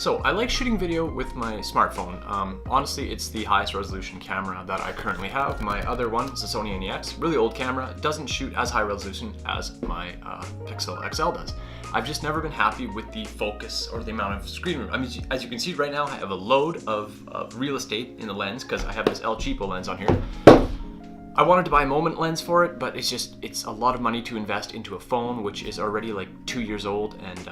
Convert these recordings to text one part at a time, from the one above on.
So I like shooting video with my smartphone. Honestly, it's the highest resolution camera that I currently have. My other one is a Sony NEX, really old camera. It doesn't shoot as high resolution as my Pixel XL does. I've just never been happy with the focus or the amount of screen room. I mean, as you can see right now, I have a load of real estate in the lens because I have this El Cheapo lens on here. I wanted to buy a Moment lens for it, but it's a lot of money to invest into a phone which is already like 2 years old, and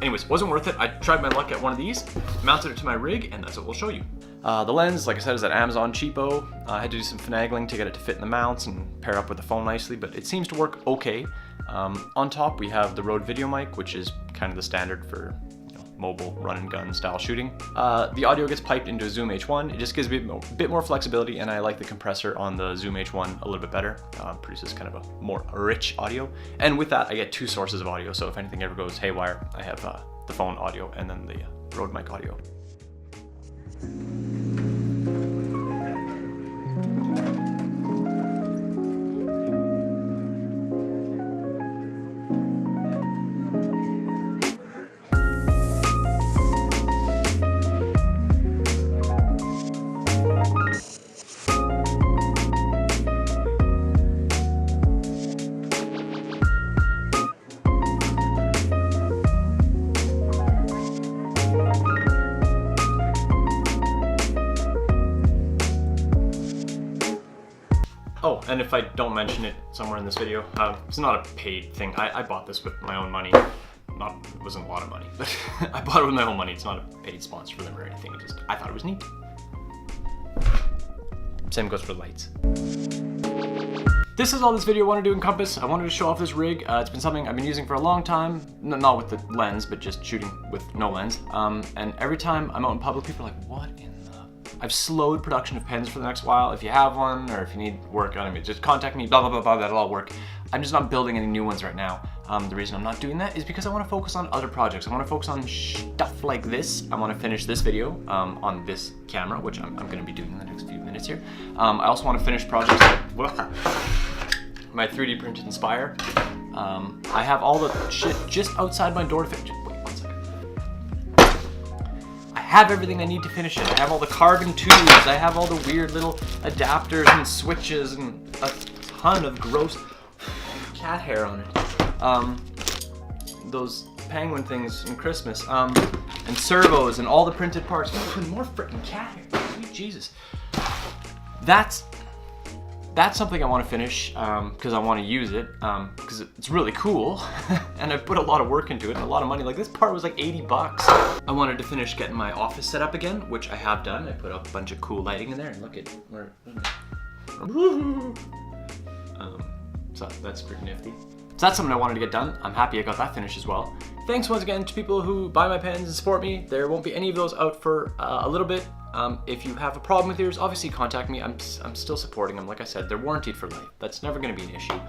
anyways, wasn't worth it. I tried my luck at one of these, mounted it to my rig, and that's what we'll show you. The lens, like I said, is that Amazon cheapo. I had to do some finagling to get it to fit in the mounts and pair up with the phone nicely, but it seems to work okay. On top, we have the Rode video mic, which is kind of the standard for mobile run and gun style shooting. The audio gets piped into a Zoom H1. It just gives me a bit more flexibility, and I like the compressor on the Zoom H1 a little bit better. Produces kind of a more rich audio. And with that, I get 2 sources of audio, so if anything ever goes haywire, I have the phone audio and then the Rode mic audio. Oh, and if I don't mention it somewhere in this video, it's not a paid thing. I bought this with my own money. It wasn't a lot of money, but I bought it with my own money. It's not a paid sponsor for them or anything. I thought it was neat. Same goes for the lights. This is all this video wanted to encompass. I wanted to show off this rig. It's been something I've been using for a long time. Not with the lens, but just shooting with no lens. And every time I'm out in public, people are like, what in the... I've slowed production of pens for the next while. If you have one, or if you need work on it, just contact me, blah, blah, blah, blah, that'll all work. I'm just not building any new ones right now. The reason I'm not doing that is because I want to focus on other projects. I want to focus on stuff like this. I want to finish this video on this camera, which I'm going to be doing in the next few minutes here. I also want to finish projects like my 3D printed Inspire. I have all the shit just outside my door to finish. Wait, 1 second. I have everything I need to finish it. I have all the carbon tubes. I have all the weird little adapters and switches and a ton of gross cat hair on it. Those penguin things in Christmas. And servos and all the printed parts. Oh, more freaking cat hair. Sweet Jesus. That's something I want to finish because I want to use it because it's really cool and I've put a lot of work into it and a lot of money. Like this part was like 80 bucks. I wanted to finish getting my office set up again, which I have done. I put up a bunch of cool lighting in there and look at where. So that's pretty nifty. So that's something I wanted to get done. I'm happy I got that finished as well. Thanks once again to people who buy my pens and support me. There won't be any of those out for a little bit. If you have a problem with yours, obviously contact me. I'm still supporting them. Like I said, they're warranted for life. That's never going to be an issue.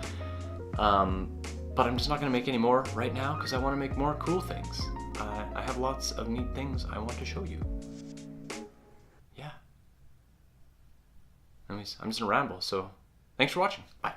But I'm just not going to make any more right now because I want to make more cool things. I have lots of neat things I want to show you. Yeah. Anyways, I'm just going to ramble. So thanks for watching. Bye.